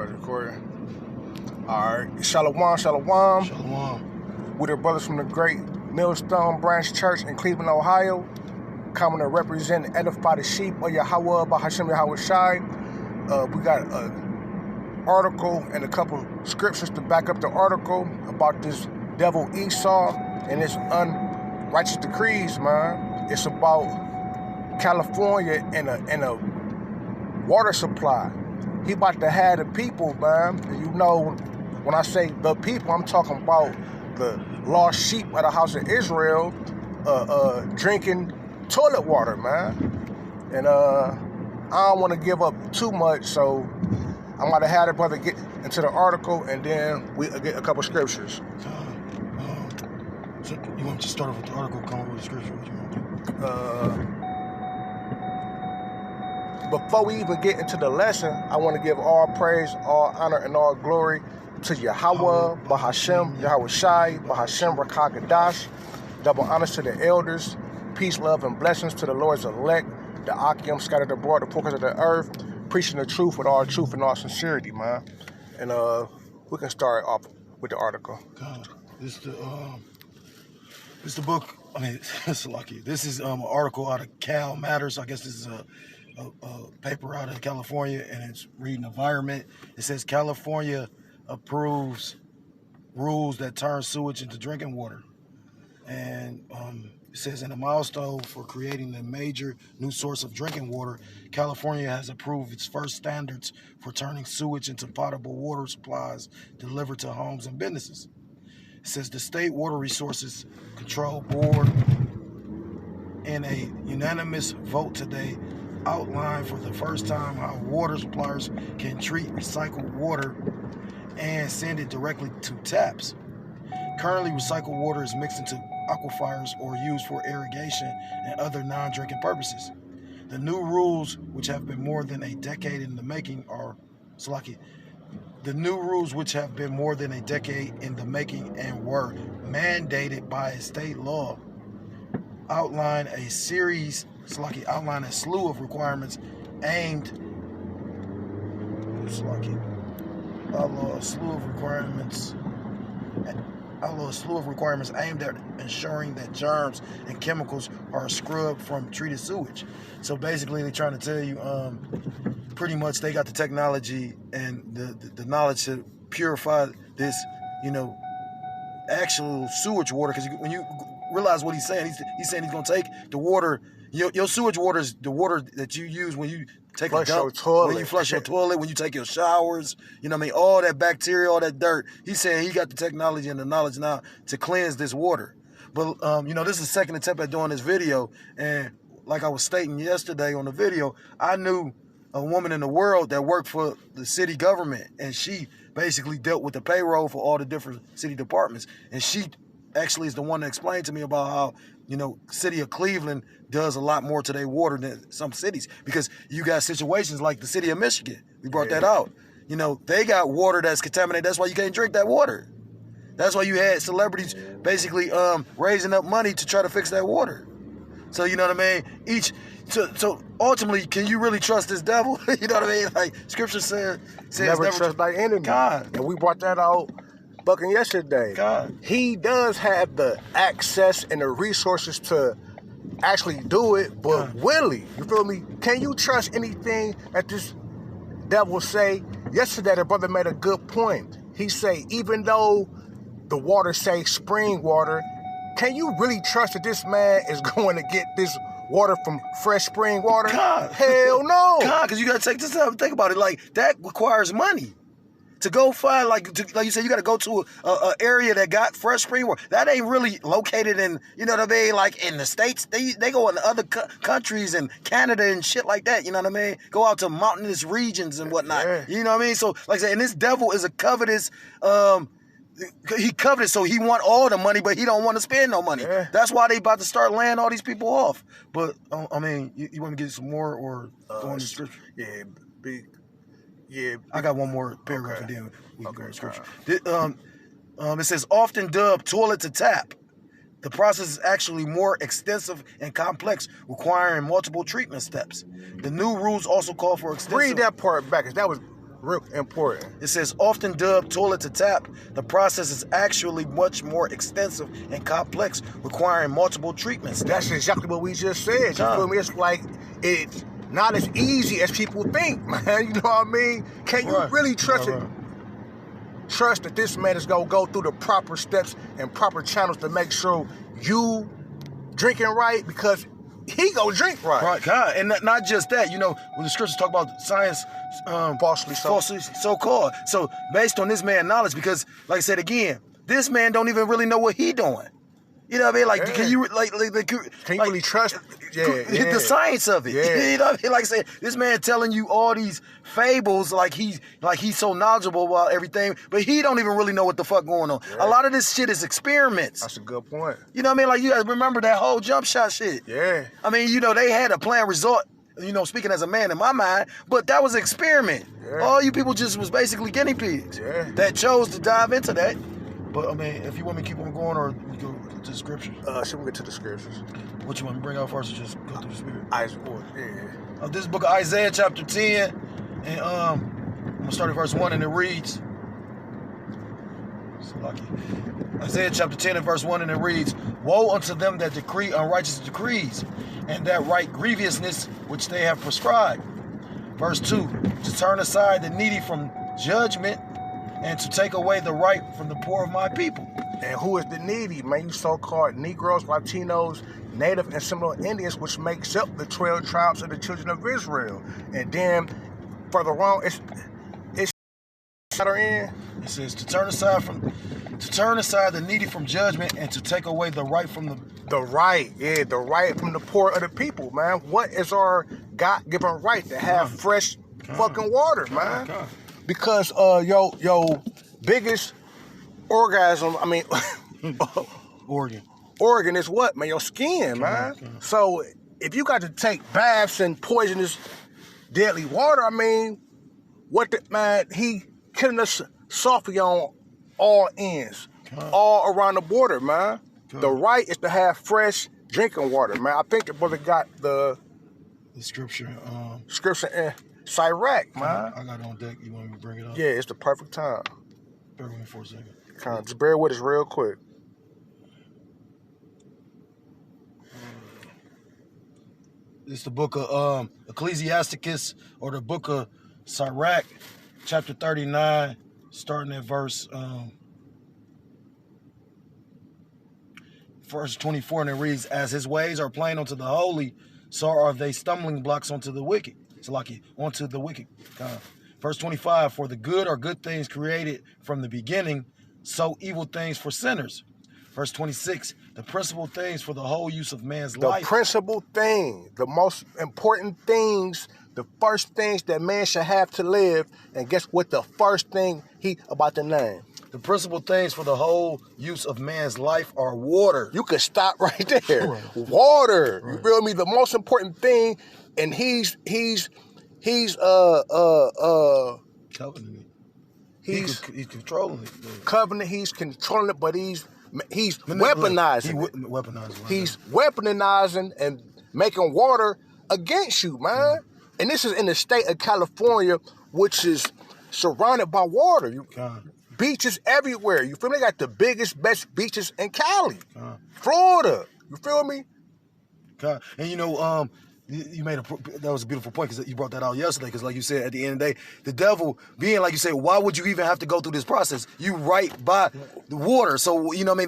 Started recording. Alright. Shalom, shalom. Shalom. We're the brothers from the great Millstone Branch Church in Cleveland, Ohio. Coming to represent and edify the sheep of Yahweh by Hashem Yahweh Shai. We got an article and a couple scriptures to back up the article about this devil Esau and his unrighteous decrees, man. It's about California and a water supply. He about to have the people, man. And you know, when I say the people, I'm talking about the lost sheep of the house of Israel drinking toilet water, man. And I don't want to give up too much, so I'm going to have the brother get into the article, and then we get a couple scriptures. So you want to start off with the article, come up with the scripture? What you want to do? Before we even get into the lesson, I want to give all praise, all honor, and all glory to Yahweh, Bahashem, Yahweh Shai, Bahashem, Rakagadash. Double honors to the elders. Peace, love, and blessings to the Lord's elect, the Akim scattered abroad, the porkers of the earth, preaching the truth with all truth and all sincerity, man. And we can start off with the article. God, this the book. I mean, it's lucky. This is an article out of Cal Matters. I guess this is a paper out of California, and it's reading environment. It says California approves rules that turn sewage into drinking water, and it says in a milestone for creating a major new source of drinking water, California has approved its first standards for turning sewage into potable water supplies delivered to homes and businesses. It says the State Water Resources Control Board, in a unanimous vote today, outlined for the first time how water suppliers can treat recycled water and send it directly to taps. Currently, recycled water is mixed into aquifers or used for irrigation and other non-drinking purposes. The new rules, which have been more than a decade in the making, and were mandated by a state law, outline a slew of requirements aimed at ensuring that germs and chemicals are scrubbed from treated sewage. So basically, they're trying to tell you, pretty much they got the technology and the knowledge to purify this, actual sewage water. Because when you realize what he's saying, he's saying he's going to take the water. Your sewage water is the water that you use when you take a dump, when you flush your toilet, when you take your showers, all that bacteria, all that dirt. He's saying he got the technology and the knowledge now to cleanse this water. But, this is the second attempt at doing this video. And like I was stating yesterday on the video, I knew a woman in the world that worked for the city government, and she basically dealt with the payroll for all the different city departments. And she actually is the one that explained to me about how, city of Cleveland does a lot more to their water than some cities, because you got situations like the city of Michigan. We brought that out. They got water that's contaminated. That's why you can't drink that water. That's why you had celebrities basically raising up money to try to fix that water. So, you know what I mean? So ultimately, can you really trust this devil? You know what I mean? Like Scripture says never trust thy enemy. God. And we brought that out fucking yesterday. God. He does have the access and the resources to actually do it, but Willie, you feel me? Can you trust anything that this devil say? Yesterday, the brother made a good point. He say, even though the water say spring water, can you really trust that this man is going to get this water from fresh spring water? God. Hell no. God, because you got to take this time and think about it. Like, that requires money. To go find, like you said, you got to go to a area that got fresh spring water. That ain't really located in, like in the States. They go in other countries and Canada and shit like that, you know what I mean? Go out to mountainous regions and whatnot, You know what I mean? So, like I said, and this devil is a covetous, he covetous, so he want all the money, but he don't want to spend no money. Yeah. That's why they about to start laying all these people off. But, you want to get some more or go on the scripture? Yeah, big. Yeah, I got one more paragraph and then we can go to scripture. It says, often dubbed toilet to tap, the process is actually more extensive and complex, requiring multiple treatment steps. The new rules also call for extensive... Read that part back, because that was Real important. It says, often dubbed toilet to tap, the process is actually much more extensive and complex, requiring multiple treatments. That's exactly what we just said. You feel me? It's like it's not as easy as people think, man. You know what I mean? Can you really trust it? Trust that this man is gonna go through the proper steps and proper channels to make sure you drinking right, because he gonna drink right. Right, God. And not just that, you know, when the scriptures talk about science, falsely so-called. So based on this man's knowledge, because like I said again, this man don't even really know what he doing. You know what I mean? Like, can you can you really trust the science of it? Yeah. You know what I mean? Like I said, this man telling you all these fables, like he's so knowledgeable about everything, but he don't even really know what the fuck going on. Yeah. A lot of this shit is experiments. That's a good point. You know what I mean? Like, you guys remember that whole jump shot shit. Yeah. I mean, you know, they had a planned result, you know, speaking as a man in my mind, but that was an experiment. Yeah. All you people just was basically guinea pigs that chose to dive into that. But, I mean, if you want me to keep on going, or we go to the scriptures? Should we get to the scriptures? What you want me to bring out first, or just go through the spirit? This book of Isaiah chapter 10, and I'm going to start at verse 1, and it reads, so lucky. Isaiah chapter 10 and verse 1, and it reads, woe unto them that decree unrighteous decrees, and that write grievousness which they have prescribed. Verse 2, to turn aside the needy from judgment, and to take away the right from the poor of my people. And who is the needy, man? You so-called Negroes, Latinos, Native and similar Indians, which makes up the 12 tribes of the children of Israel. And then further on, it's in. It says to turn aside the needy from judgment, and to take away the right from the right from the poor of the people, man. What is our God-given right to have fresh fucking water, man? Because yo biggest orgasm, I mean organ is what, man? Your skin, man. So if you got to take baths in poisonous, deadly water, I mean, he killing us softly on all ends, all around the border, man. The right is to have fresh drinking water, man. I think the brother got the scripture in Sirach, man. I got it on deck. You want me to bring it up? Yeah, it's the perfect time. Bear with me for a second. Just bear with us real quick. It's the book of Ecclesiasticus, or the book of Sirach, chapter 39, starting at verse 24, and it reads, as his ways are plain unto the holy, so are they stumbling blocks unto the wicked. So like onto the wicked. Verse 25, for the good are good things created from the beginning, so evil things for sinners. Verse 26, the principal things for the whole use of man's life. The principal thing, the most important things, the first things that man should have to live. And guess what the first thing about the name? The principal things for the whole use of man's life are water. You could stop right there. Water. Right. You feel me? The most important thing, and he's covenant. He's controlling it. Covenant. He's controlling it, but he's weaponizing. He's weaponizing and making water against you, man. And this is in the state of California, which is surrounded by water. Beaches everywhere. You feel me? They got the best beaches in Cali, Florida. You feel me? And you know, that was a beautiful point, because you brought that out yesterday. Because like you said, at the end of the day, the devil being, like you say, why would you even have to go through this process? You right by the water, so you know what I mean.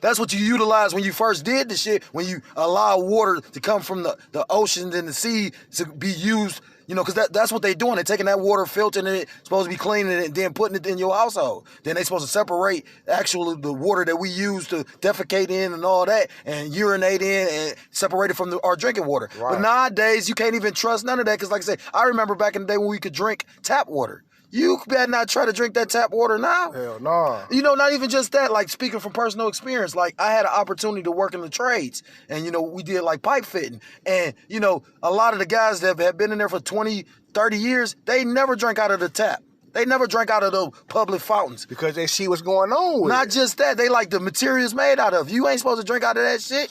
That's what you utilized when you first did the shit. When you allow water to come from the ocean and the sea to be used. You know, because that's what they're doing. They're taking that water, filtering it, supposed to be cleaning it, and then putting it in your household. Then they're supposed to separate the water that we use to defecate in and all that, and urinate in, and separate it from our drinking water. Right. But nowadays, you can't even trust none of that, because like I say, I remember back in the day when we could drink tap water. You better not try to drink that tap water now. Hell no. You know, not even just that, like speaking from personal experience, like I had an opportunity to work in the trades, and, you know, we did like pipe fitting. And, you know, a lot of the guys that have been in there for 20, 30 years, they never drank out of the tap. They never drank out of the public fountains. Because they see what's going on with Not just that, they like the materials made out of. You ain't supposed to drink out of that shit.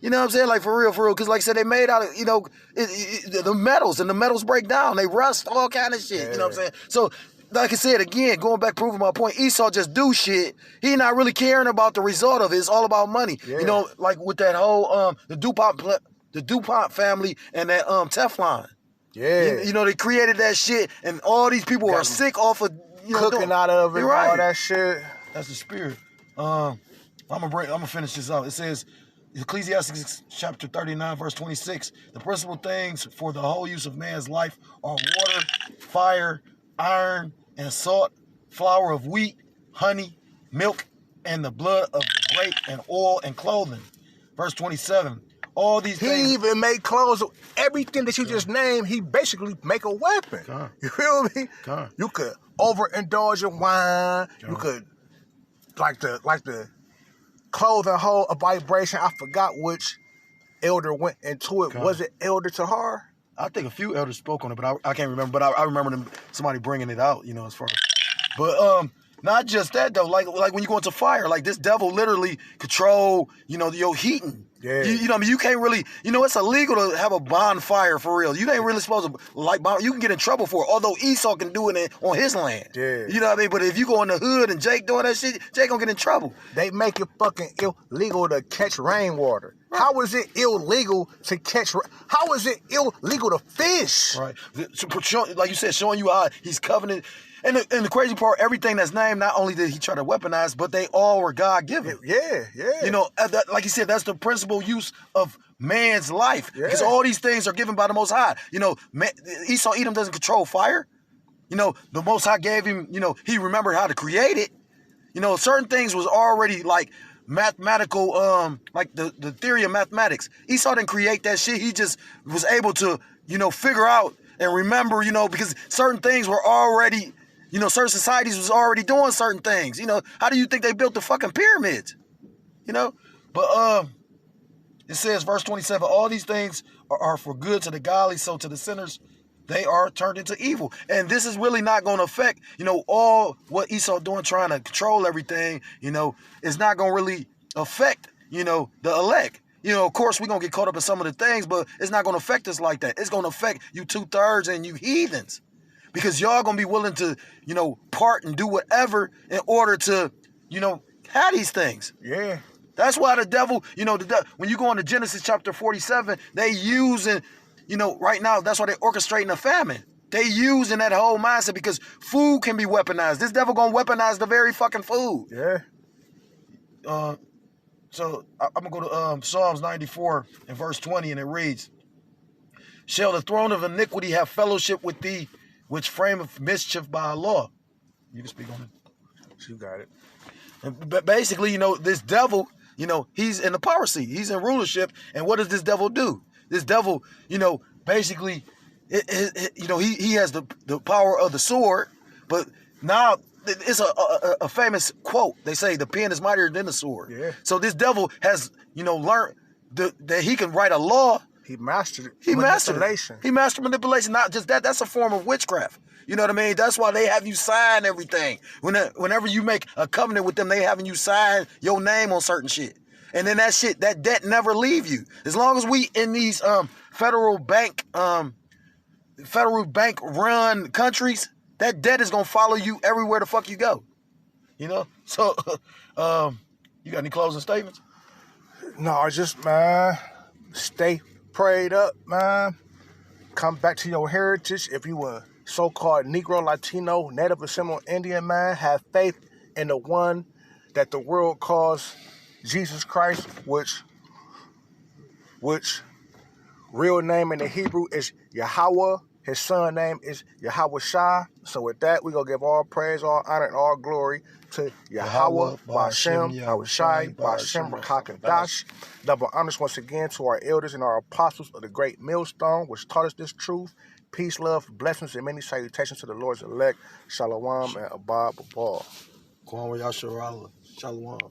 You know what I'm saying? Like, for real. Because, like I said, they made out of, you know, the metals, and the metals break down. They rust, all kind of shit. Yeah. You know what I'm saying? So, like I said, again, going back, proving my point, Esau just do shit. He not really caring about the result of it. It's all about money. Yeah. You know, like with that whole, the DuPont family and that Teflon. Yeah. You know, they created that shit, and all these people are sick off of, you know, cooking out of it, right. All that shit. That's the spirit. I'm gonna finish this out. It says, Ecclesiastes chapter 39, verse 26, the principal things for the whole use of man's life are water, fire, iron, and salt, flour of wheat, honey, milk, and the blood of the grape, and oil and clothing. Verse 27, all these things. He even make clothes. Everything that you just named, he basically make a weapon. You feel me? You could overindulge in wine. You could, like the clothing hold a vibration. I forgot which elder went into it. Was it Elder Tahar? I think a few elders spoke on it, but I can't remember. But I remember somebody bringing it out, you know, as far as. But not just that though. Like when you go into fire, like this devil literally control, you know, your heating. Yeah. You know what I mean? You can't really, you know, it's illegal to have a bonfire for real. You ain't really supposed to light bonfire. You can get in trouble for it. Although Esau can do it on his land. Yeah. You know what I mean? But if you go in the hood and Jake doing that shit, Jake gonna get in trouble. They make it fucking illegal to catch rainwater. Right. How is it illegal to catch? How is it illegal to fish? Right. So, like you said, showing you how he's covenant. And the crazy part, everything that's named, not only did he try to weaponize, but they all were God-given. Yeah. You know, like you said, that's the principal use of man's life. Yeah. Because all these things are given by the Most High. You know, Esau, Edom doesn't control fire. You know, the Most High gave him, you know, he remembered how to create it. You know, certain things was already like mathematical, like the theory of mathematics. Esau didn't create that shit. He just was able to, you know, figure out and remember, you know, because certain things were already... You know, certain societies was already doing certain things. You know, how do you think they built the fucking pyramids? You know? But it says, verse 27, all these things are for good to the godly, so to the sinners, they are turned into evil. And this is really not going to affect, you know, all what Esau doing, trying to control everything, you know, is not going to really affect, you know, the elect. You know, of course, we're going to get caught up in some of the things, but it's not going to affect us like that. It's going to affect you 2/3 and you heathens. Because y'all gonna be willing to, you know, part and do whatever in order to, you know, have these things. Yeah. That's why the devil, you know, when you go into Genesis chapter 47, they using, you know, right now, that's why they're orchestrating a famine. They using that whole mindset because food can be weaponized. This devil gonna weaponize the very fucking food. Yeah. So I'm gonna go to Psalms 94 and verse 20, and it reads, shall the throne of iniquity have fellowship with thee, which frameth mischief by law? You can speak on it. You got it. But basically, you know, this devil, you know, he's in the power seat. He's in rulership. And what does this devil do? This devil, you know, basically, you know, he has the power of the sword. But now it's a famous quote. They say the pen is mightier than the sword. Yeah. So this devil has, you know, learned that he can write a law. He mastered it. He mastered manipulation. Not just that. That's a form of witchcraft. You know what I mean? That's why they have you sign everything. Whenever you make a covenant with them, they having you sign your name on certain shit. And then that debt never leave you. As long as we in these federal bank run countries, that debt is gonna follow you everywhere the fuck you go. You know? So you got any closing statements? No, just, man, stay prayed up, man. Come back to your heritage. If you a so-called Negro, Latino, Native or Seminole Indian, man, have faith in the one that the world calls Jesus Christ, which real name in the Hebrew is Yahweh. His son name is Yahweh Shai. So with that, we're going to give all praise, all honor, and all glory to Yahweh, Ba'Shem, Yahweh Shai, Ba'Shem, Rakakadash. Double honors once again to our elders and our apostles of the great millstone, which taught us this truth. Peace, love, blessings, and many salutations to the Lord's elect. Shalom and Abba Babal. Shalom.